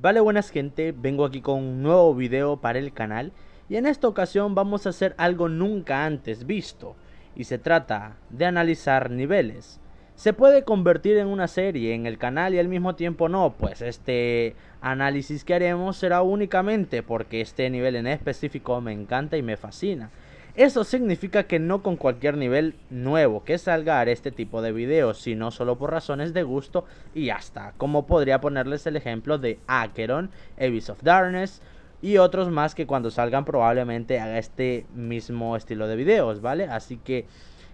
Vale, buenas gente, vengo aquí con un nuevo video para el canal y en esta ocasión vamos a hacer algo nunca antes visto y se trata de analizar niveles. Se puede convertir en una serie en el canal y al mismo tiempo no, pues este análisis que haremos será únicamente porque este nivel en específico me encanta y me fascina. Eso significa que no con cualquier nivel nuevo que salga haré este tipo de videos, sino solo por razones de gusto y ya está. Como podría ponerles el ejemplo de Acheron, Abyss of Darkness y otros más que cuando salgan probablemente haga este mismo estilo de videos, ¿vale? Así que,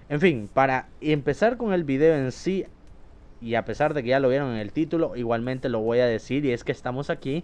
en fin, para empezar con el video en sí, y a pesar de que ya lo vieron en el título, igualmente lo voy a decir, y es que estamos aquí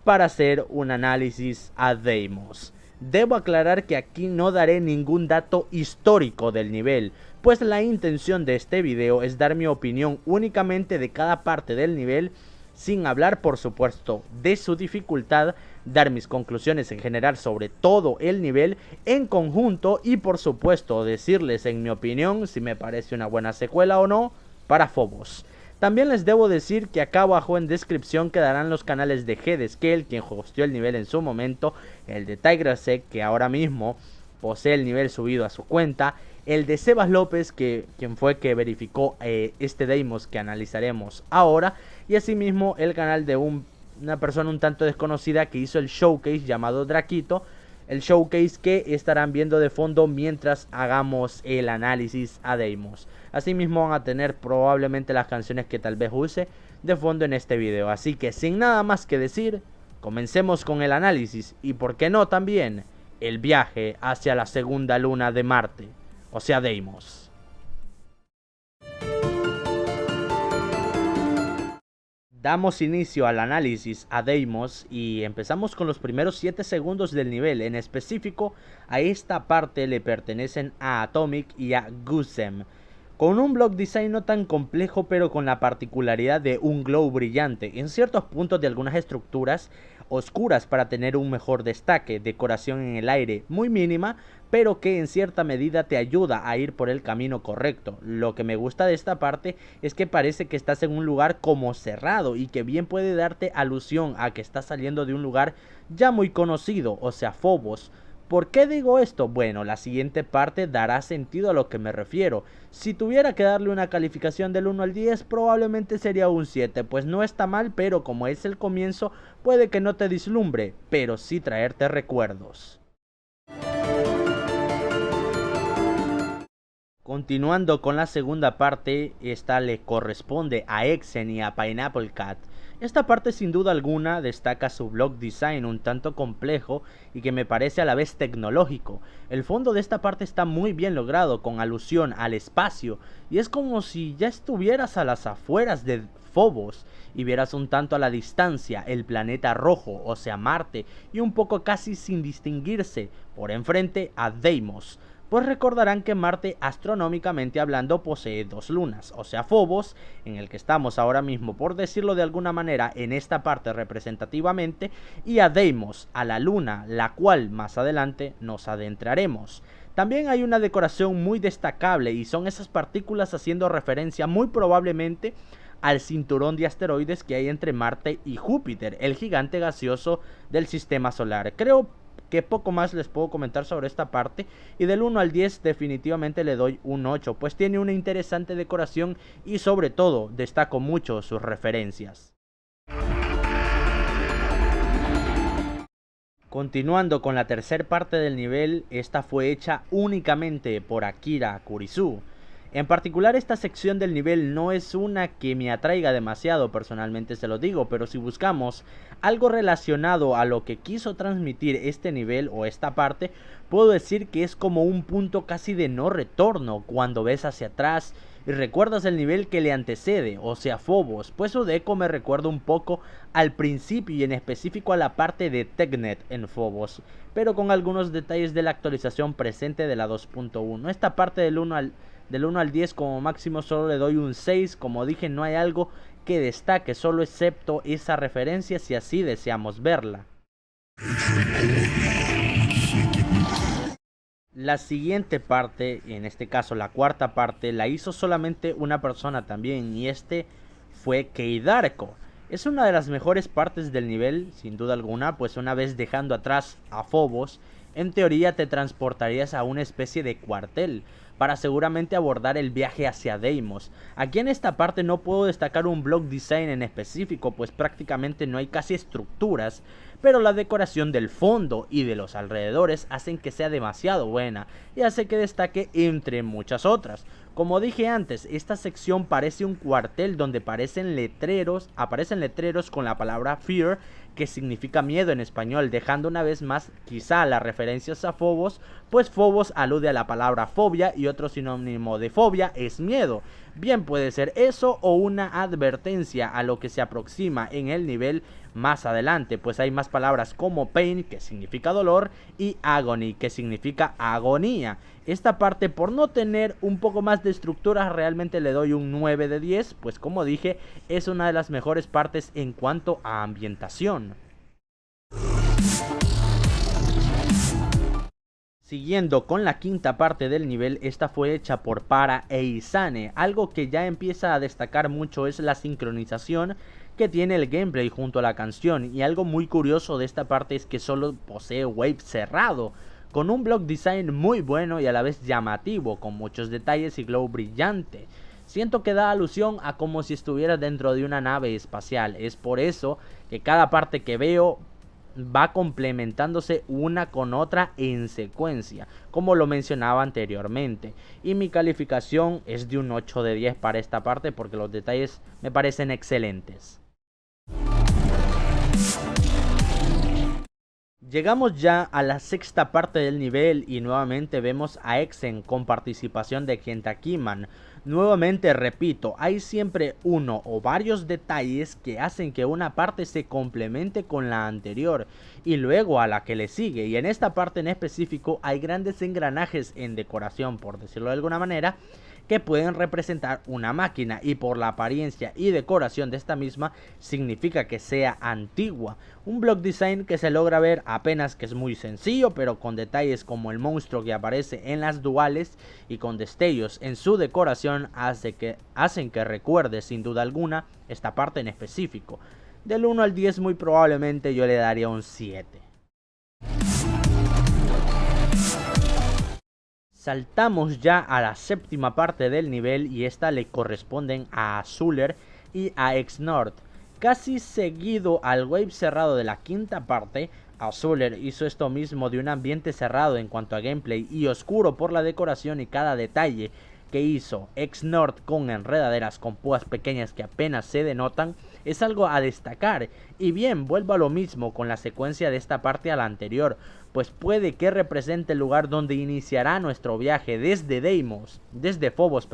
para hacer un análisis a Deimos. Debo aclarar que aquí no daré ningún dato histórico del nivel, pues la intención de este video es dar mi opinión únicamente de cada parte del nivel, sin hablar por supuesto de su dificultad, dar mis conclusiones en general sobre todo el nivel en conjunto y por supuesto decirles en mi opinión si me parece una buena secuela o no para Phobos. También les debo decir que acá abajo en descripción quedarán los canales de G-Scale, quien hosteó el nivel en su momento, el de Tigrasec, que ahora mismo posee el nivel subido a su cuenta, el de Sebas López, quien fue que verificó este Deimos que analizaremos ahora, y asimismo el canal de una persona un tanto desconocida que hizo el showcase llamado Draquito, el showcase que estarán viendo de fondo mientras hagamos el análisis a Deimos. Asimismo van a tener probablemente las canciones que tal vez use de fondo en este video. Así que sin nada más que decir, comencemos con el análisis y por qué no también el viaje hacia la segunda luna de Marte, o sea Deimos. Damos inicio al análisis a Deimos y empezamos con los primeros 7 segundos del nivel. En específico, a esta parte le pertenecen a Atomic y a Gusem, con un block design no tan complejo pero con la particularidad de un glow brillante en ciertos puntos de algunas estructuras oscuras para tener un mejor destaque, decoración en el aire muy mínima pero que en cierta medida te ayuda a ir por el camino correcto. Lo que me gusta de esta parte es que parece que estás en un lugar como cerrado y que bien puede darte alusión a que estás saliendo de un lugar ya muy conocido, o sea Phobos. ¿Por qué digo esto? Bueno, la siguiente parte dará sentido a lo que me refiero. Si tuviera que darle una calificación del 1 al 10, probablemente sería un 7, pues no está mal, pero como es el comienzo, puede que no te dislumbre, pero sí traerte recuerdos. Continuando con la segunda parte, esta le corresponde a Exen y a Pineapple Cat. Esta parte sin duda alguna destaca su block design un tanto complejo y que me parece a la vez tecnológico. El fondo de esta parte está muy bien logrado con alusión al espacio y es como si ya estuvieras a las afueras de Phobos y vieras un tanto a la distancia el planeta rojo, o sea Marte, y un poco casi sin distinguirse por enfrente a Deimos. Pues recordarán que Marte astronómicamente hablando posee dos lunas, o sea Phobos, en el que estamos ahora mismo por decirlo de alguna manera en esta parte representativamente, y a Deimos, a la luna, la cual más adelante nos adentraremos. También hay una decoración muy destacable y son esas partículas haciendo referencia muy probablemente al cinturón de asteroides que hay entre Marte y Júpiter, el gigante gaseoso del sistema solar. Creo que poco más les puedo comentar sobre esta parte y del 1 al 10 definitivamente le doy un 8, pues tiene una interesante decoración y sobre todo destaco mucho sus referencias. Continuando con la tercera parte del nivel, esta fue hecha únicamente por Akira Kurisu. En particular esta sección del nivel no es una que me atraiga demasiado, personalmente se lo digo, pero si buscamos algo relacionado a lo que quiso transmitir este nivel o esta parte, puedo decir que es como un punto casi de no retorno cuando ves hacia atrás y recuerdas el nivel que le antecede, o sea Phobos, pues su deco me recuerda un poco al principio y en específico a la parte de Technet en Phobos, pero con algunos detalles de la actualización presente de la 2.1. Esta parte del 1 al 10 como máximo solo le doy un 6, como dije no hay algo que destaque, solo excepto esa referencia si así deseamos verla. La siguiente parte, en este caso la cuarta parte, la hizo solamente una persona también y este fue Keidarko. Es una de las mejores partes del nivel, sin duda alguna, pues una vez dejando atrás a Phobos, en teoría te transportarías a una especie de cuartel, para seguramente abordar el viaje hacia Deimos. Aquí en esta parte no puedo destacar un block design en específico, pues prácticamente no hay casi estructuras, pero la decoración del fondo y de los alrededores hacen que sea demasiado buena y hace que destaque entre muchas otras. Como dije antes, esta sección parece un cuartel donde aparecen letreros con la palabra Fear, que significa miedo en español, dejando una vez más quizá las referencias a Phobos, pues Phobos alude a la palabra fobia y otro sinónimo de fobia es miedo. Bien puede ser eso o una advertencia a lo que se aproxima en el nivel más adelante, pues hay más palabras como pain, que significa dolor, y agony, que significa agonía. Esta parte, por no tener un poco más de estructura, realmente le doy un 9 de 10, pues como dije, es una de las mejores partes en cuanto a ambientación. Siguiendo con la quinta parte del nivel, esta fue hecha por Para e Izane. Algo que ya empieza a destacar mucho es la sincronización que tiene el gameplay junto a la canción, y algo muy curioso de esta parte es que solo posee wave cerrado, con un block design muy bueno y a la vez llamativo, con muchos detalles y glow brillante. Siento que da alusión a como si estuviera dentro de una nave espacial, es por eso que cada parte que veo va complementándose una con otra en secuencia, como lo mencionaba anteriormente, y mi calificación es de un 8 de 10 para esta parte porque los detalles me parecen excelentes. Llegamos ya a la sexta parte del nivel y nuevamente vemos a Exen con participación de Kentakiman. Nuevamente repito, hay siempre uno o varios detalles que hacen que una parte se complemente con la anterior y luego a la que le sigue, y en esta parte en específico hay grandes engranajes en decoración, por decirlo de alguna manera, que pueden representar una máquina, y por la apariencia y decoración de esta misma significa que sea antigua. Un block design que se logra ver apenas que es muy sencillo, pero con detalles como el monstruo que aparece en las duales y con destellos en su decoración hacen que recuerde sin duda alguna esta parte en específico. Del 1 al 10 muy probablemente yo le daría un 7. Saltamos ya a la séptima parte del nivel y esta le corresponden a Azuler y a Xnord. Casi seguido al wave cerrado de la quinta parte, Azuler hizo esto mismo de un ambiente cerrado en cuanto a gameplay y oscuro por la decoración y cada detalle que hizo. Xnord con enredaderas con púas pequeñas que apenas se denotan es algo a destacar, y bien, vuelvo a lo mismo con la secuencia de esta parte a la anterior, pues puede que represente el lugar donde iniciará nuestro viaje desde Phobos,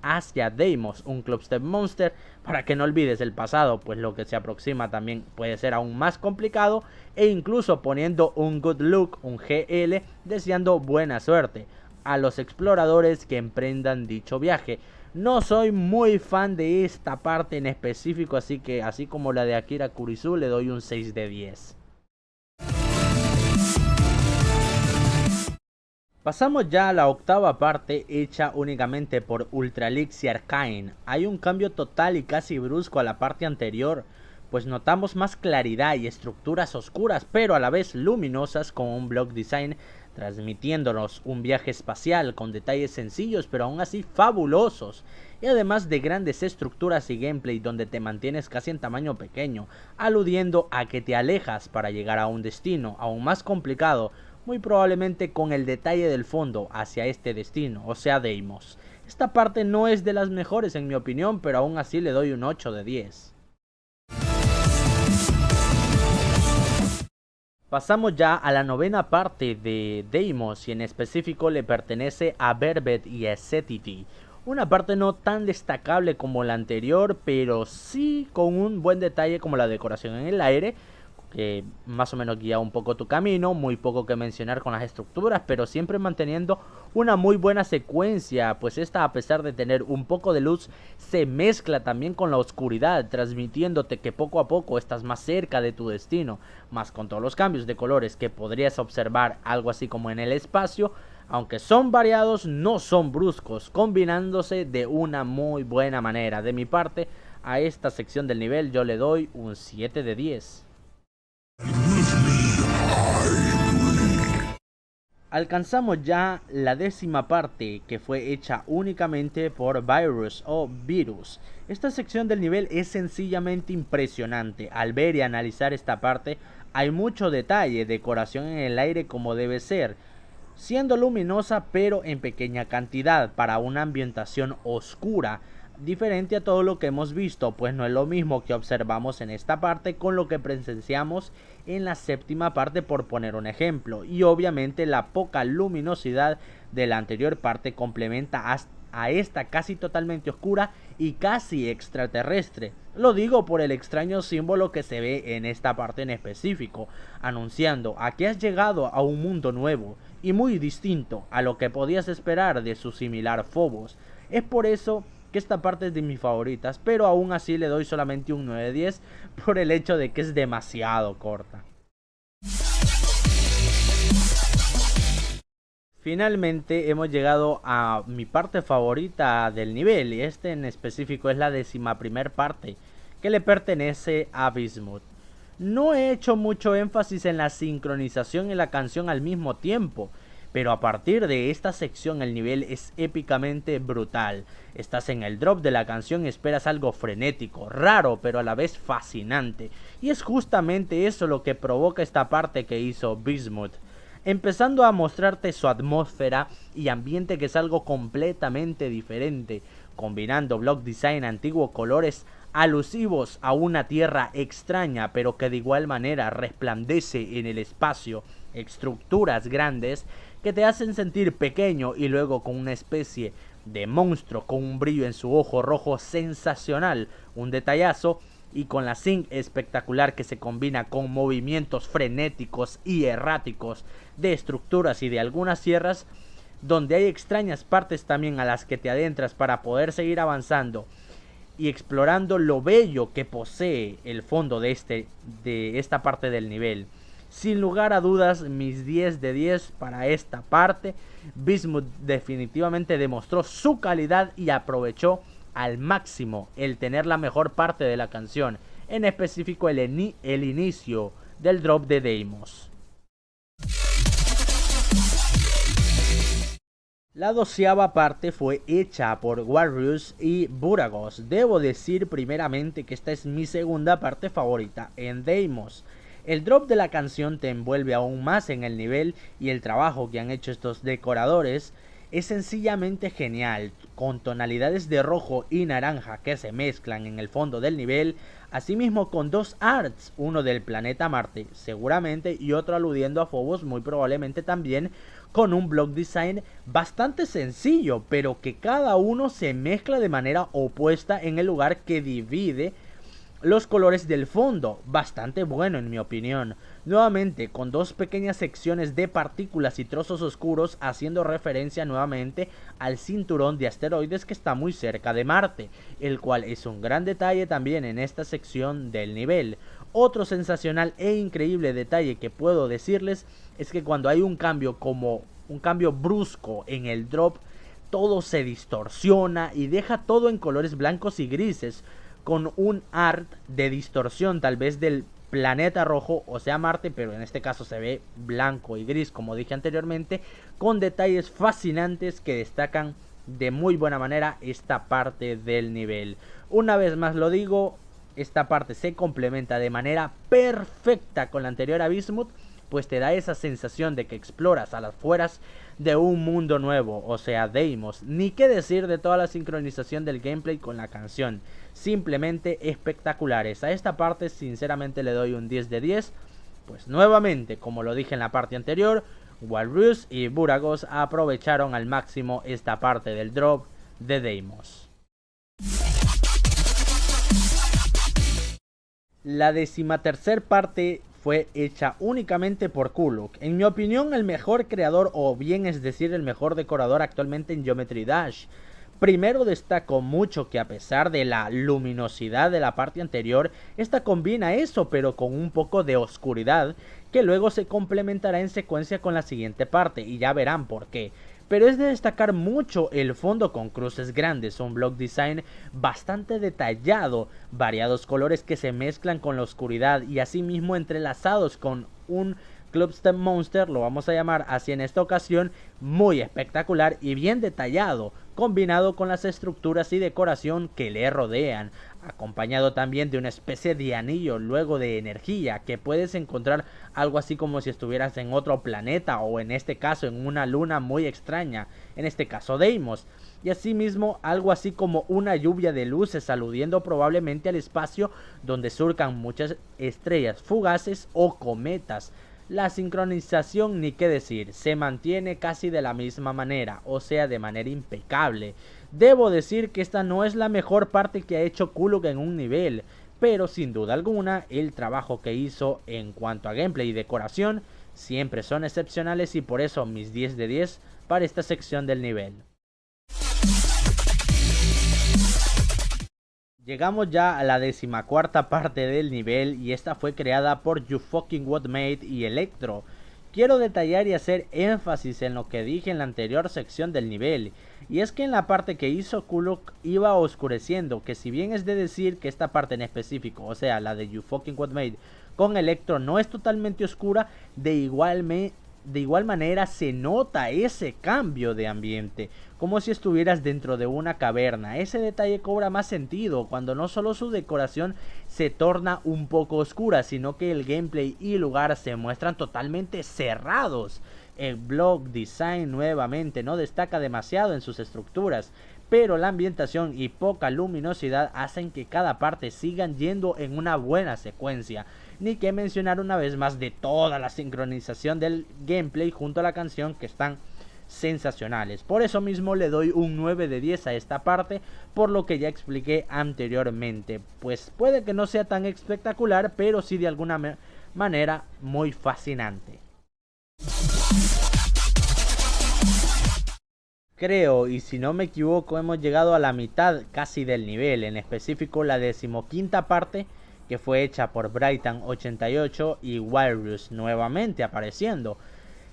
hacia Deimos, un Clubstep Monster, para que no olvides el pasado, pues lo que se aproxima también puede ser aún más complicado, e incluso poniendo un good luck, un GL, deseando buena suerte a los exploradores que emprendan dicho viaje. No soy muy fan de esta parte en específico, así que así como la de Akira Kurisu le doy un 6 de 10. Pasamos ya a la octava parte, hecha únicamente por Ultralix y Arcane. Hay un cambio total y casi brusco a la parte anterior, pues notamos más claridad y estructuras oscuras pero a la vez luminosas, con un block design transmitiéndonos un viaje espacial con detalles sencillos pero aún así fabulosos, y además de grandes estructuras y gameplay donde te mantienes casi en tamaño pequeño, aludiendo a que te alejas para llegar a un destino aún más complicado, muy probablemente con el detalle del fondo hacia este destino, o sea Deimos. Esta parte no es de las mejores en mi opinión, pero aún así le doy un 8 de 10. Pasamos ya a la novena parte de Deimos, y en específico le pertenece a Verbet y a Setity. Una parte no tan destacable como la anterior, pero sí con un buen detalle como la decoración en el aire, que más o menos guía un poco tu camino. Muy poco que mencionar con las estructuras, pero siempre manteniendo una muy buena secuencia, pues esta, a pesar de tener un poco de luz, se mezcla también con la oscuridad, transmitiéndote que poco a poco estás más cerca de tu destino, más con todos los cambios de colores que podrías observar algo así como en el espacio. Aunque son variados, no son bruscos, combinándose de una muy buena manera. De mi parte, a esta sección del nivel yo le doy un 7 de 10. Alcanzamos ya la 10ª parte, que fue hecha únicamente por Virus o Virus. Esta sección del nivel es sencillamente impresionante. Al ver y analizar esta parte hay mucho detalle, decoración en el aire como debe ser, siendo luminosa pero en pequeña cantidad para una ambientación oscura, diferente a todo lo que hemos visto, pues no es lo mismo que observamos en esta parte con lo que presenciamos en la 7ª parte, por poner un ejemplo, y obviamente la poca luminosidad de la anterior parte complementa a esta casi totalmente oscura y casi extraterrestre. Lo digo por el extraño símbolo que se ve en esta parte en específico, anunciando a que has llegado a un mundo nuevo y muy distinto a lo que podías esperar de su similar Phobos. Es por eso que esta parte es de mis favoritas, pero aún así le doy solamente un 9 de 10 por el hecho de que es demasiado corta. Finalmente hemos llegado a mi parte favorita del nivel, y este en específico es la 11ª parte, que le pertenece a Bismuth. No he hecho mucho énfasis en la sincronización y la canción al mismo tiempo, pero a partir de esta sección el nivel es épicamente brutal. Estás en el drop de la canción y esperas algo frenético, raro pero a la vez fascinante, y es justamente eso lo que provoca esta parte que hizo Bismuth, empezando a mostrarte su atmósfera y ambiente, que es algo completamente diferente, combinando block design antiguo, colores alusivos a una tierra extraña pero que de igual manera resplandece en el espacio, estructuras grandes que te hacen sentir pequeño, y luego con una especie de monstruo con un brillo en su ojo rojo sensacional, un detallazo, y con la sync espectacular que se combina con movimientos frenéticos y erráticos de estructuras y de algunas sierras, donde hay extrañas partes también a las que te adentras para poder seguir avanzando y explorando lo bello que posee el fondo de esta parte del nivel. Sin lugar a dudas, mis 10 de 10 para esta parte. Bismuth definitivamente demostró su calidad y aprovechó al máximo el tener la mejor parte de la canción, en específico el inicio del drop de Deimos. La 12ª parte fue hecha por Warriors y Buragos. Debo decir primeramente que esta es mi segunda parte favorita en Deimos. El drop de la canción te envuelve aún más en el nivel, y el trabajo que han hecho estos decoradores es sencillamente genial, con tonalidades de rojo y naranja que se mezclan en el fondo del nivel, asimismo con dos arts, uno del planeta Marte seguramente y otro aludiendo a Phobos muy probablemente también, con un block design bastante sencillo, pero que cada uno se mezcla de manera opuesta en el lugar que divide los colores del fondo, bastante bueno en mi opinión, nuevamente con dos pequeñas secciones de partículas y trozos oscuros, haciendo referencia nuevamente al cinturón de asteroides que está muy cerca de Marte, el cual es un gran detalle también en esta sección del nivel. Otro sensacional e increíble detalle que puedo decirles es que cuando hay un cambio, como un cambio brusco en el drop, todo se distorsiona y deja todo en colores blancos y grises, con un art de distorsión tal vez del planeta rojo, o sea Marte, pero en este caso se ve blanco y gris como dije anteriormente, con detalles fascinantes que destacan de muy buena manera esta parte del nivel. Una vez más lo digo, esta parte se complementa de manera perfecta con la anterior a Bismuth, pues te da esa sensación de que exploras a las afueras de un mundo nuevo, o sea Deimos. Ni qué decir de toda la sincronización del gameplay con la canción, simplemente espectaculares. A esta parte sinceramente le doy un 10 de 10, pues nuevamente, como lo dije en la parte anterior, Walrus y Buragos aprovecharon al máximo esta parte del drop de Deimos. La 13ª parte fue hecha únicamente por Kuluk, en mi opinión el mejor creador, o bien es decir el mejor decorador actualmente en Geometry Dash. Primero destaco mucho que a pesar de la luminosidad de la parte anterior, esta combina eso pero con un poco de oscuridad, que luego se complementará en secuencia con la siguiente parte y ya verán por qué. pero es de destacar mucho el fondo con cruces grandes, un block design bastante detallado, variados colores que se mezclan con la oscuridad y asimismo entrelazados con un Clubstep Monster, lo vamos a llamar así en esta ocasión, muy espectacular y bien detallado, combinado con las estructuras y decoración que le rodean, acompañado también de una especie de anillo luego de energía que puedes encontrar algo así como si estuvieras en otro planeta o en este caso en una luna muy extraña, en este caso Deimos, y asimismo algo así como una lluvia de luces aludiendo probablemente al espacio donde surcan muchas estrellas fugaces o cometas. La sincronización ni qué decir, se mantiene casi de la misma manera, o sea de manera impecable. Debo decir que esta no es la mejor parte que ha hecho Kuluk en un nivel, pero sin duda alguna el trabajo que hizo en cuanto a gameplay y decoración siempre son excepcionales y por eso mis 10 de 10 para esta sección del nivel. Llegamos ya a la 14ª parte del nivel y esta fue creada por You Fucking What Made y Electro. Quiero detallar y hacer énfasis en lo que dije en la anterior sección del nivel, y es que en la parte que hizo Kuluk iba oscureciendo, que si bien es de decir que esta parte en específico, o sea la de You Fucking What Made con Electro no es totalmente oscura, de igual manera se nota ese cambio de ambiente, como si estuvieras dentro de una caverna. Ese detalle cobra más sentido cuando no solo su decoración se torna un poco oscura, sino que el gameplay y lugar se muestran totalmente cerrados. El block design nuevamente no destaca demasiado en sus estructuras, pero la ambientación y poca luminosidad hacen que cada parte sigan yendo en una buena secuencia. Ni que mencionar una vez más de toda la sincronización del gameplay junto a la canción que están sensacionales. Por eso mismo le doy un 9 de 10 a esta parte, por lo que ya expliqué anteriormente. Pues puede que no sea tan espectacular, pero sí de alguna manera muy fascinante. Creo, y si no me equivoco, hemos llegado a la mitad casi del nivel, en específico la 15ª parte, que fue hecha por Brighton88 y Wirus nuevamente apareciendo.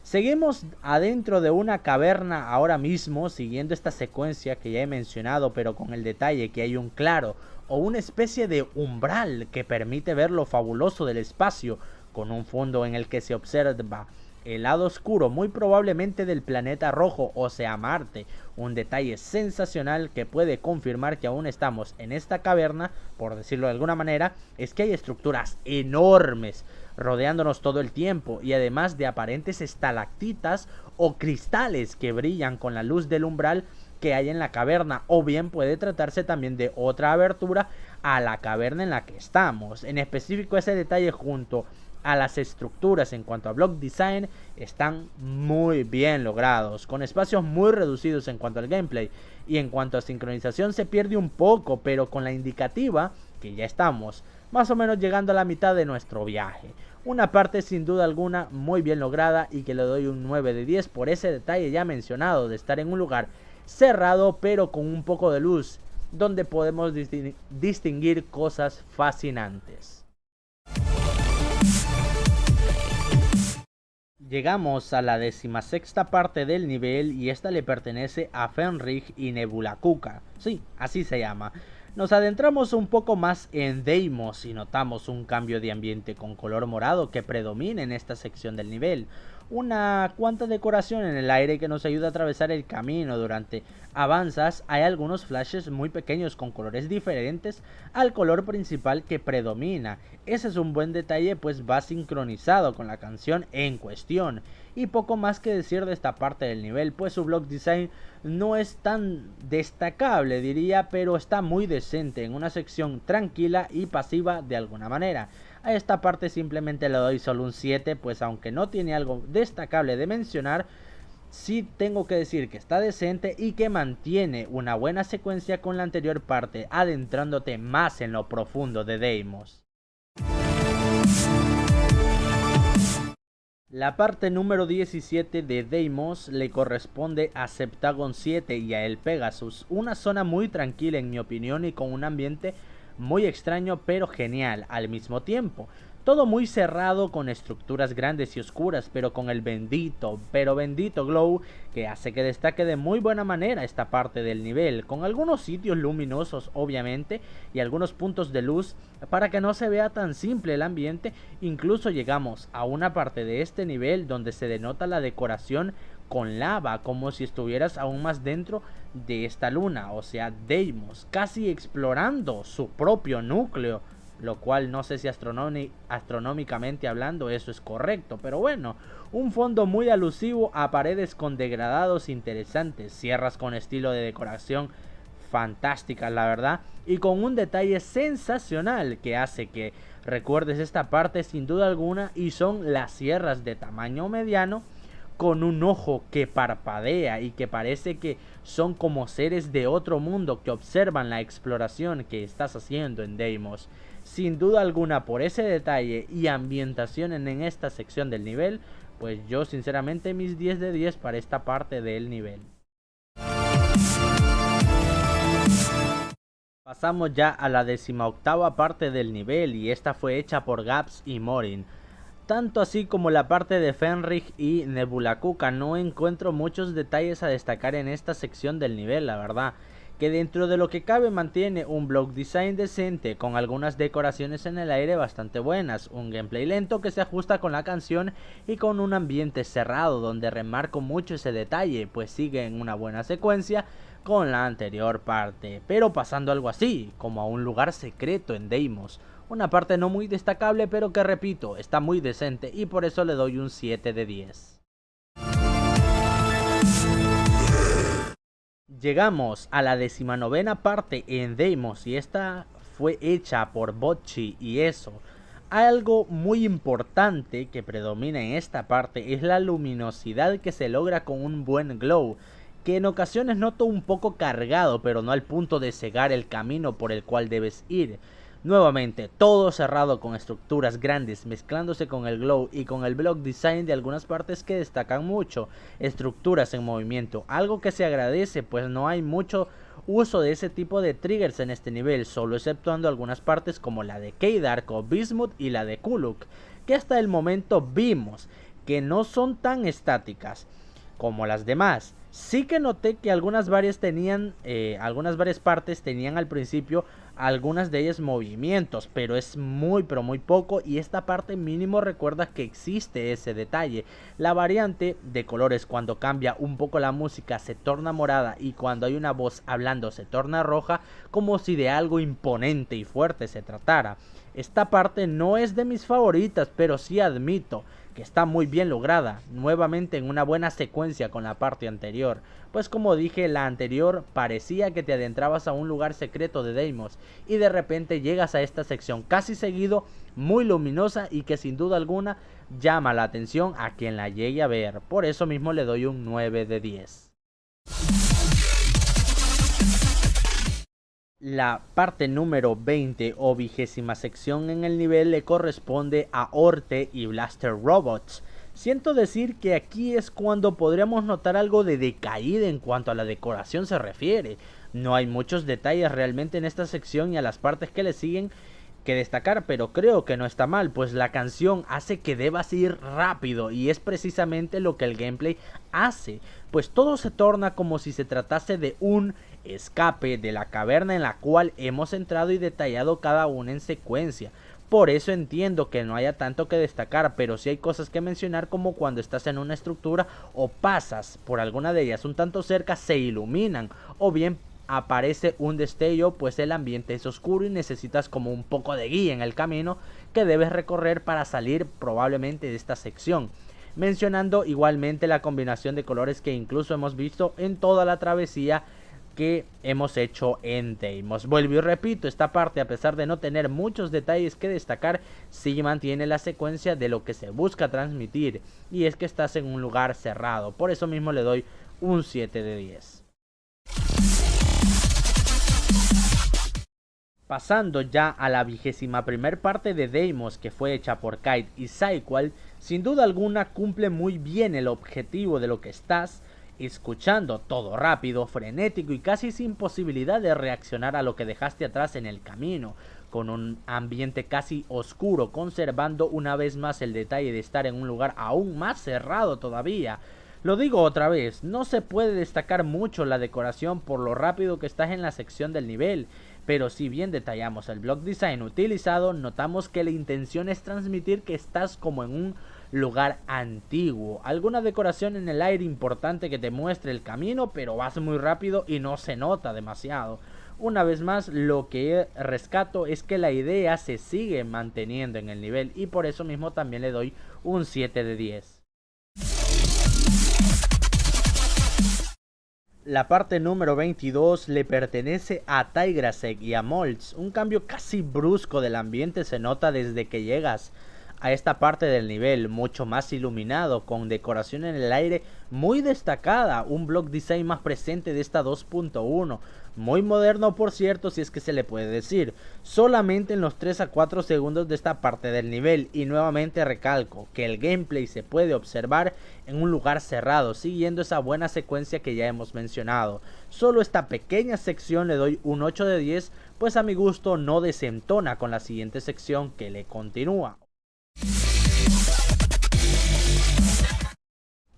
Seguimos adentro de una caverna ahora mismo, siguiendo esta secuencia que ya he mencionado, pero con el detalle que hay un claro o una especie de umbral que permite ver lo fabuloso del espacio, con un fondo en el que se observa el lado oscuro muy probablemente del planeta rojo, o sea Marte, un detalle sensacional que puede confirmar que aún estamos en esta caverna, por decirlo de alguna manera, es que hay estructuras enormes rodeándonos todo el tiempo y además de aparentes estalactitas o cristales que brillan con la luz del umbral que hay en la caverna, o bien puede tratarse también de otra abertura a la caverna en la que estamos. En específico ese detalle junto a las estructuras en cuanto a block design están muy bien logrados, con espacios muy reducidos en cuanto al gameplay, y en cuanto a sincronización se pierde un poco, pero con la indicativa que ya estamos más o menos llegando a la mitad de nuestro viaje. Una parte sin duda alguna muy bien lograda y que le doy un 9 de 10 por ese detalle ya mencionado de estar en un lugar cerrado pero con un poco de luz, donde podemos distinguir cosas fascinantes. Llegamos a la 16ª parte del nivel y esta le pertenece a Fenrir y Nebula Kuka. Sí, así se llama. Nos adentramos un poco más en Deimos y notamos un cambio de ambiente con color morado que predomina en esta sección del nivel. Una cuanta decoración en el aire que nos ayuda a atravesar el camino. Durante avanzas hay algunos flashes muy pequeños con colores diferentes al color principal que predomina. Ese es un buen detalle, pues va sincronizado con la canción en cuestión. Y poco más que decir de esta parte del nivel, pues su block design no es tan destacable diría, pero está muy decente en una sección tranquila y pasiva de alguna manera. A esta parte simplemente le doy solo un 7, pues aunque no tiene algo destacable de mencionar, sí tengo que decir que está decente y que mantiene una buena secuencia con la anterior parte, adentrándote más en lo profundo de Deimos. La parte número 17 de Deimos le corresponde a Septagon 7 y a el Pegasus, una zona muy tranquila en mi opinión y con un ambiente muy extraño pero genial al mismo tiempo. Todo muy cerrado con estructuras grandes y oscuras, pero con el bendito glow que hace que destaque de muy buena manera esta parte del nivel, con algunos sitios luminosos obviamente y algunos puntos de luz para que no se vea tan simple el ambiente. Incluso llegamos a una parte de este nivel donde se denota la decoración con lava, como si estuvieras aún más dentro de esta luna, o sea, Deimos, casi explorando su propio núcleo, lo cual no sé si astronómicamente hablando eso es correcto, pero bueno, un fondo muy alusivo a paredes con degradados interesantes, sierras con estilo de decoración fantásticas la verdad, y con un detalle sensacional que hace que recuerdes esta parte sin duda alguna, y son las sierras de tamaño mediano con un ojo que parpadea y que parece que son como seres de otro mundo que observan la exploración que estás haciendo en Deimos. Sin duda alguna, por ese detalle y ambientación en esta sección del nivel, pues yo sinceramente mis 10 de 10 para esta parte del nivel. Pasamos ya a la 18ª parte del nivel, y esta fue hecha por Gaps y Morin. Tanto así como la parte de Fenrir y Nebula Cuca, no encuentro muchos detalles a destacar en esta sección del nivel, la verdad. Que dentro de lo que cabe mantiene un block design decente, con algunas decoraciones en el aire bastante buenas, un gameplay lento que se ajusta con la canción y con un ambiente cerrado donde remarco mucho ese detalle, pues sigue en una buena secuencia con la anterior parte, pero pasando algo así, como a un lugar secreto en Deimos. Una parte no muy destacable, pero que repito, está muy decente y por eso le doy un 7 de 10. Llegamos a la 19ª parte en Deimos, y esta fue hecha por Bocchi y eso. Algo muy importante que predomina en esta parte es la luminosidad que se logra con un buen glow, que en ocasiones noto un poco cargado, pero no al punto de cegar el camino por el cual debes ir. Nuevamente, todo cerrado con estructuras grandes mezclándose con el glow y con el block design de algunas partes que destacan mucho. Estructuras en movimiento, algo que se agradece, pues no hay mucho uso de ese tipo de triggers en este nivel, solo exceptuando algunas partes como la de K-Dark o Bismuth y la de Kuluk, que hasta el momento vimos que no son tan estáticas como las demás. Sí que noté que algunas varias partes tenían al principio algunas de ellas movimientos, pero es muy poco, y esta parte mínimo recuerda que existe ese detalle. La variante de colores, cuando cambia un poco la música se torna morada, y cuando hay una voz hablando se torna roja, como si de algo imponente y fuerte se tratara. Esta parte no es de mis favoritas, pero sí admito que está muy bien lograda, nuevamente en una buena secuencia con la parte anterior, pues como dije, la anterior parecía que te adentrabas a un lugar secreto de Deimos y de repente llegas a esta sección casi seguido, muy luminosa y que sin duda alguna llama la atención a quien la llegue a ver. Por eso mismo le doy un 9 de 10. La parte número 20 o 20ª sección en el nivel le corresponde a Orte y Blaster Robots. Siento decir que aquí es cuando podríamos notar algo de decaída en cuanto a la decoración se refiere. No hay muchos detalles realmente en esta sección y a las partes que le siguen que destacar, pero creo que no está mal, pues la canción hace que debas ir rápido y es precisamente lo que el gameplay hace, pues todo se torna como si se tratase de un escape de la caverna en la cual hemos entrado y detallado cada una en secuencia. Por eso entiendo que no haya tanto que destacar, pero sí hay cosas que mencionar, como cuando estás en una estructura o pasas por alguna de ellas un tanto cerca, se iluminan, o bien aparece un destello, pues el ambiente es oscuro y necesitas como un poco de guía en el camino que debes recorrer para salir probablemente de esta sección. Mencionando igualmente la combinación de colores que incluso hemos visto en toda la travesía que hemos hecho en Deimos. Vuelvo y repito, esta parte, a pesar de no tener muchos detalles que destacar, sí mantiene la secuencia de lo que se busca transmitir, y es que estás en un lugar cerrado. Por eso mismo le doy un 7 de 10. Pasando ya a la 21ª parte de Deimos, que fue hecha por Kite y Cyqual, sin duda alguna cumple muy bien el objetivo de lo que estás escuchando, todo rápido, frenético y casi sin posibilidad de reaccionar a lo que dejaste atrás en el camino, con un ambiente casi oscuro, conservando una vez más el detalle de estar en un lugar aún más cerrado todavía. Lo digo otra vez, no se puede destacar mucho la decoración por lo rápido que estás en la sección del nivel, pero si bien detallamos el block design utilizado, notamos que la intención es transmitir que estás como en un lugar antiguo. Alguna decoración en el aire importante que te muestre el camino, pero vas muy rápido y no se nota demasiado. Una vez más, lo que rescato es que la idea se sigue manteniendo en el nivel y por eso mismo también le doy un 7 de 10. La parte número 22 le pertenece a Tigrasec y a Moltz. Un cambio casi brusco del ambiente se nota desde que llegas a esta parte del nivel, mucho más iluminado, con decoración en el aire muy destacada, un block design más presente de esta 2.1, muy moderno por cierto, si es que se le puede decir, solamente en los 3 a 4 segundos de esta parte del nivel, y nuevamente recalco que el gameplay se puede observar en un lugar cerrado, siguiendo esa buena secuencia que ya hemos mencionado. Solo esta pequeña sección le doy un 8 de 10, pues a mi gusto no desentona con la siguiente sección que le continúa.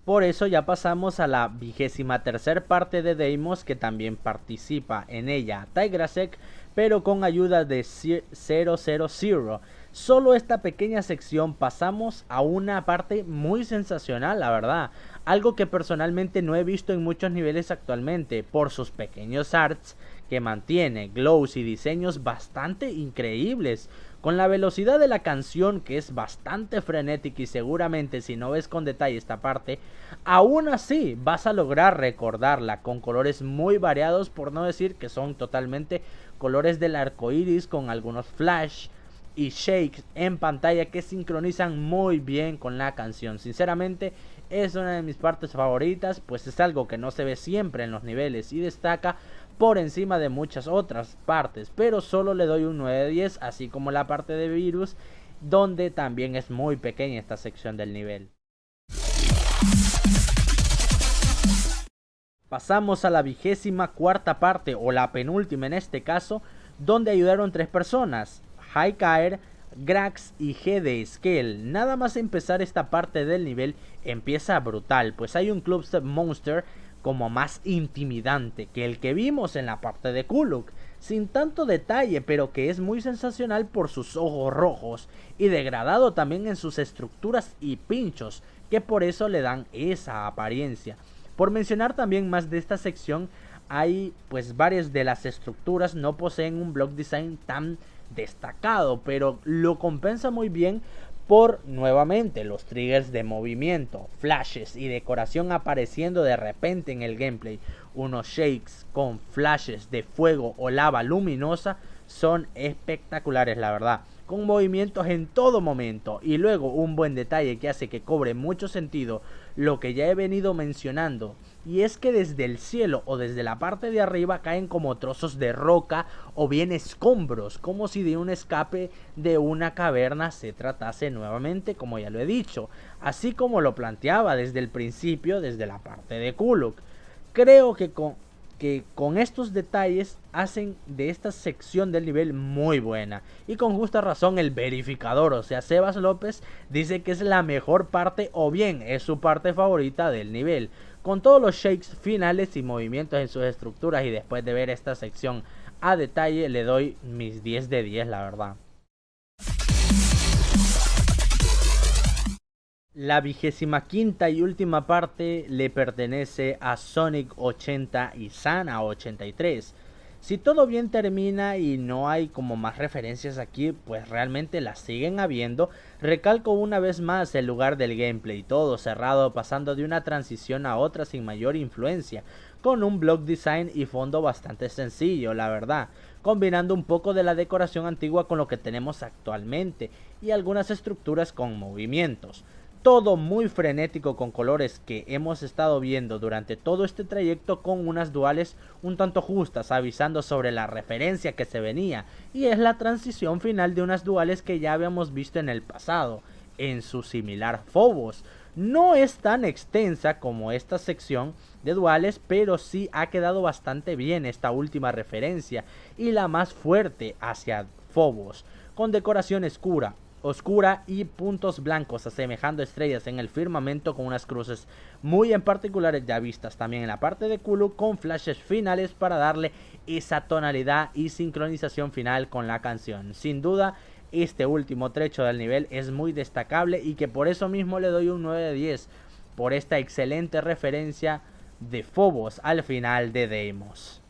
Por eso ya pasamos a la 23ª parte de Deimos, que también participa en ella Tigrasec, pero con ayuda de 000. Solo esta pequeña sección pasamos a una parte muy sensacional, la verdad. Algo que personalmente no he visto en muchos niveles actualmente, por sus pequeños arts que mantiene, glows y diseños bastante increíbles. Con la velocidad de la canción, que es bastante frenética, y seguramente si no ves con detalle esta parte, aún así vas a lograr recordarla con colores muy variados, por no decir que son totalmente colores del arco iris, con algunos flash y shakes en pantalla que sincronizan muy bien con la canción. Sinceramente es una de mis partes favoritas, pues es algo que no se ve siempre en los niveles y destaca por encima de muchas otras partes, pero solo le doy un 9 de 10, así como la parte de virus, donde también es muy pequeña esta sección del nivel. Pasamos a la 24ª parte, o la penúltima en este caso, donde ayudaron 3 personas, Highcaer, Grax y GD Scale. Nada más empezar esta parte del nivel empieza brutal, pues hay un Clubstep Monster como más intimidante que el que vimos en la parte de Kuluk, sin tanto detalle, pero que es muy sensacional por sus ojos rojos y degradado también en sus estructuras y pinchos, que por eso le dan esa apariencia. Por mencionar también más de esta sección, hay pues varias de las estructuras no poseen un block design tan destacado, pero lo compensa muy bien por nuevamente los triggers de movimiento, flashes y decoración apareciendo de repente en el gameplay. Unos shakes con flashes de fuego o lava luminosa son espectaculares, la verdad, con movimientos en todo momento, y luego un buen detalle que hace que cobre mucho sentido lo que ya he venido mencionando, y es que desde el cielo o desde la parte de arriba caen como trozos de roca o bien escombros, como si de un escape de una caverna se tratase nuevamente, como ya lo he dicho, así como lo planteaba desde el principio, desde la parte de Kuluk. Creo que con estos detalles hacen de esta sección del nivel muy buena, y con justa razón el verificador, o sea Sebas López, dice que es la mejor parte o bien es su parte favorita del nivel, con todos los shakes finales y movimientos en sus estructuras. Y después de ver esta sección a detalle le doy mis 10 de 10, la verdad. La 25ª y última parte le pertenece a Sonic 80 y Sana 83. Si todo bien termina y no hay como más referencias aquí, pues realmente las siguen habiendo. Recalco una vez más el lugar del gameplay, todo cerrado, pasando de una transición a otra sin mayor influencia, con un block design y fondo bastante sencillo, la verdad, combinando un poco de la decoración antigua con lo que tenemos actualmente y algunas estructuras con movimientos. Todo muy frenético, con colores que hemos estado viendo durante todo este trayecto, con unas duales un tanto justas, avisando sobre la referencia que se venía, y es la transición final de unas duales que ya habíamos visto en el pasado, en su similar Phobos. No es tan extensa como esta sección de duales, pero sí ha quedado bastante bien esta última referencia, y la más fuerte hacia Phobos, con decoración oscura y puntos blancos asemejando estrellas en el firmamento con unas cruces muy en particulares ya vistas también en la parte de Cthulhu, con flashes finales para darle esa tonalidad y sincronización final con la canción. Sin duda este último trecho del nivel es muy destacable y que por eso mismo le doy un 9 de 10 por esta excelente referencia de Phobos al final de Deimos.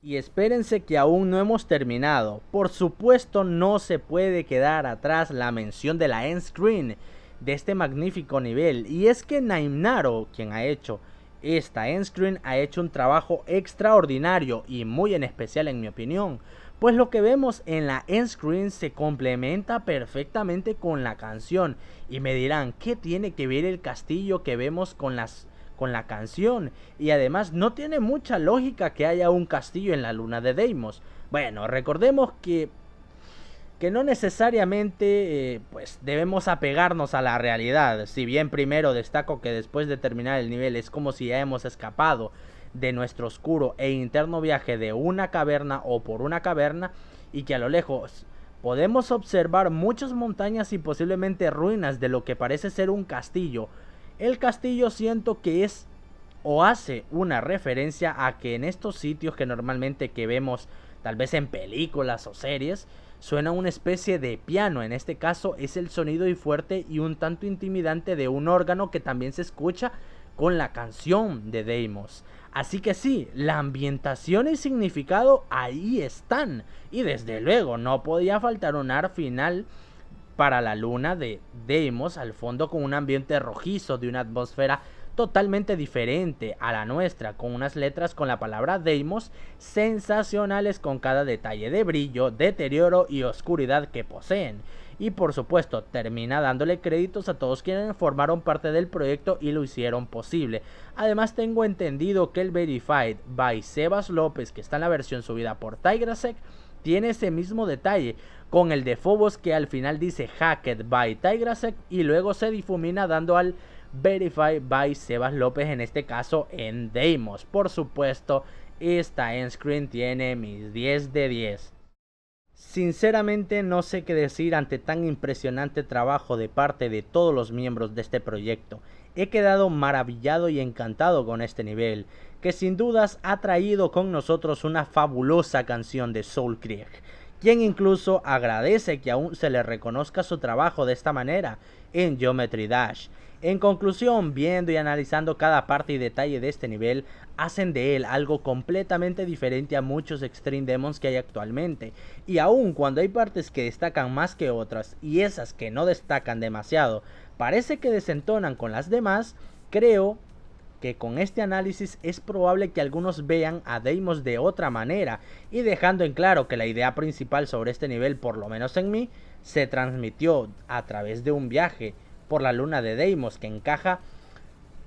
Y espérense que aún no hemos terminado. Por supuesto no se puede quedar atrás la mención de la end screen de este magnífico nivel. Y es que Naimnaro, quien ha hecho esta end screen, ha hecho un trabajo extraordinario y muy en especial en mi opinión. Pues lo que vemos en la end screen se complementa perfectamente con la canción. Y me dirán, ¿qué tiene que ver el castillo que vemos con la canción? Y además no tiene mucha lógica que haya un castillo en la luna de Deimos. Bueno, recordemos que no necesariamente pues debemos apegarnos a la realidad. Si bien primero destaco que después de terminar el nivel es como si ya hemos escapado de nuestro oscuro e interno viaje de una caverna o por una caverna, y que a lo lejos podemos observar muchas montañas y posiblemente ruinas de lo que parece ser un castillo. El castillo siento que es o hace una referencia a que en estos sitios que normalmente que vemos tal vez en películas o series, suena una especie de piano. En este caso es el sonido y fuerte y un tanto intimidante de un órgano que también se escucha con la canción de Deimos. Así que sí, la ambientación y significado ahí están. Y desde luego no podía faltar un ar final para la luna de Deimos al fondo, con un ambiente rojizo de una atmósfera totalmente diferente a la nuestra, con unas letras con la palabra Deimos sensacionales, con cada detalle de brillo, deterioro y oscuridad que poseen. Y por supuesto termina dándole créditos a todos quienes formaron parte del proyecto y lo hicieron posible. Además tengo entendido que el Verified by Sebas López, que está en la versión subida por Tigrasec, tiene ese mismo detalle con el de Phobos, que al final dice Hacked by Tigrasec y luego se difumina dando al Verified by Sebas López, en este caso en Deimos. Por supuesto, esta end screen tiene mis 10 de 10. Sinceramente no sé qué decir ante tan impresionante trabajo de parte de todos los miembros de este proyecto. He quedado maravillado y encantado con este nivel, que sin dudas ha traído con nosotros una fabulosa canción de Soulkrieg, quien incluso agradece que aún se le reconozca su trabajo de esta manera en Geometry Dash. En conclusión, viendo y analizando cada parte y detalle de este nivel, hacen de él algo completamente diferente a muchos Extreme Demons que hay actualmente. Y aun cuando hay partes que destacan más que otras, y esas que no destacan demasiado parece que desentonan con las demás, creo que con este análisis es probable que algunos vean a Deimos de otra manera, y dejando en claro que la idea principal sobre este nivel, por lo menos en mí, se transmitió a través de un viaje por la luna de Deimos, que encaja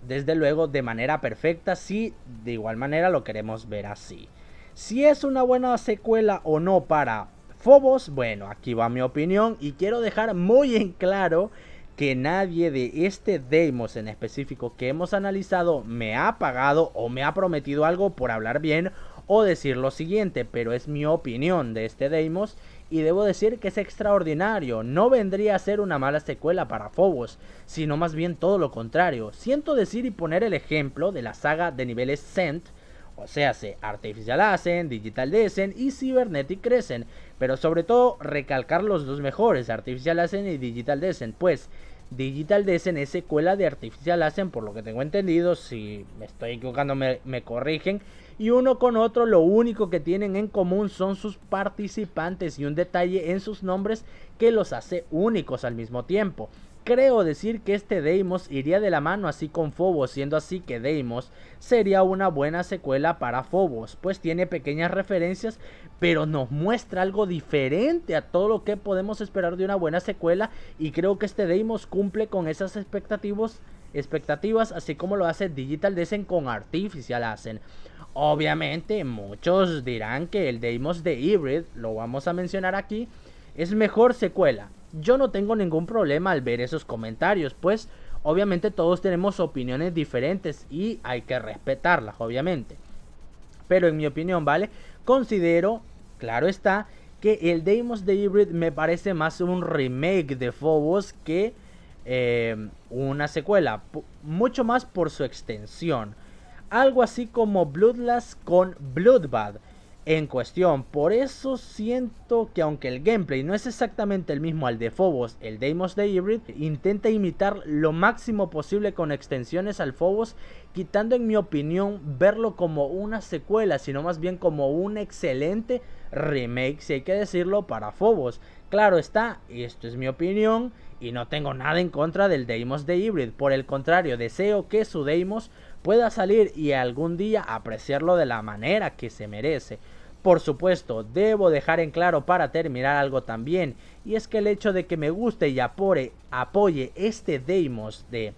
desde luego de manera perfecta si de igual manera lo queremos ver así. Si es una buena secuela o no para Phobos, bueno, aquí va mi opinión, y quiero dejar muy en claro que nadie de este Deimos en específico que hemos analizado me ha pagado o me ha prometido algo por hablar bien o decir lo siguiente, pero es mi opinión de este Deimos y debo decir que es extraordinario. No vendría a ser una mala secuela para Phobos, sino más bien todo lo contrario. Siento decir y poner el ejemplo de la saga de niveles Cent, o sea, Artificial Ascent, Digital Descent y Cybernetic Crescent, pero sobre todo recalcar los dos mejores, Artificial Ascent y Digital Descent, pues Digital Descent es secuela de Artificial Ascent, por lo que tengo entendido. Si me estoy equivocando me corrigen. Y uno con otro lo único que tienen en común son sus participantes y un detalle en sus nombres que los hace únicos al mismo tiempo. Creo decir que este Deimos iría de la mano así con Phobos, siendo así que Deimos sería una buena secuela para Phobos, pues tiene pequeñas referencias, pero nos muestra algo diferente a todo lo que podemos esperar de una buena secuela, y creo que este Deimos cumple con esas expectativas, así como lo hace Digital Descent con Artificial Ascent. Obviamente muchos dirán que el Deimos de Hybrid, lo vamos a mencionar aquí, es mejor secuela. Yo no tengo ningún problema al ver esos comentarios, pues obviamente todos tenemos opiniones diferentes y hay que respetarlas, obviamente. Pero en mi opinión, ¿vale? Considero, claro está, que el Deimos de Hybrid me parece más un remake de Phobos que una secuela, mucho más por su extensión. Algo así como Bloodlust con Bloodbath en cuestión. Por eso siento que aunque el gameplay no es exactamente el mismo al de Phobos, el Deimos de Hybrid intenta imitar lo máximo posible con extensiones al Phobos, quitando en mi opinión verlo como una secuela, sino más bien como un excelente remake, si hay que decirlo, para Phobos. Claro está, esto es mi opinión y no tengo nada en contra del Deimos de Hybrid, por el contrario, deseo que su Deimos pueda salir y algún día apreciarlo de la manera que se merece. Por supuesto, debo dejar en claro para terminar algo también, y es que el hecho de que me guste y apoye este Deimos de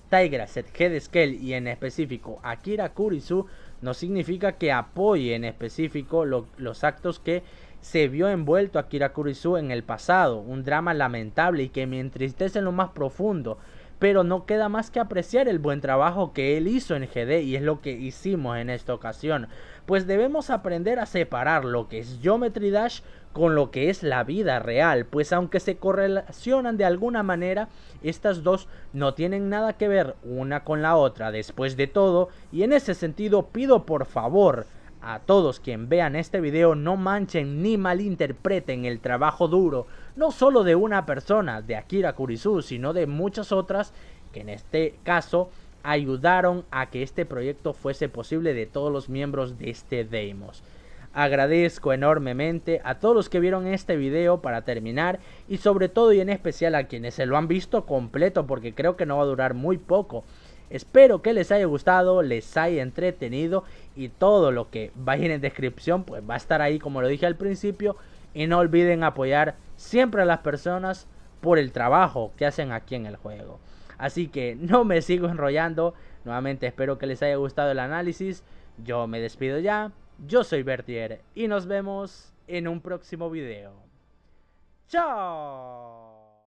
Tigracet, Head Scale y en específico Akira Kurisu no significa que apoye en específico los actos que se vio envuelto Akira Kurisu en el pasado, un drama lamentable y que me entristece en lo más profundo. Pero no queda más que apreciar el buen trabajo que él hizo en GD, y es lo que hicimos en esta ocasión. Pues debemos aprender a separar lo que es Geometry Dash con lo que es la vida real, pues aunque se correlacionan de alguna manera, estas dos no tienen nada que ver una con la otra después de todo, y en ese sentido pido por favor a todos quien vean este video no manchen ni malinterpreten el trabajo duro, no solo de una persona, de Akira Kurisu, sino de muchas otras que en este caso ayudaron a que este proyecto fuese posible, de todos los miembros de este Deimos. Agradezco enormemente a todos los que vieron este video para terminar, y sobre todo y en especial a quienes se lo han visto completo, porque creo que no va a durar muy poco. Espero que les haya gustado, les haya entretenido, y todo lo que vaya en descripción pues va a estar ahí como lo dije al principio. Y no olviden apoyar siempre a las personas por el trabajo que hacen aquí en el juego. Así que no me sigo enrollando, nuevamente espero que les haya gustado el análisis. Yo me despido ya, yo soy Bertier y nos vemos en un próximo video. ¡Chao!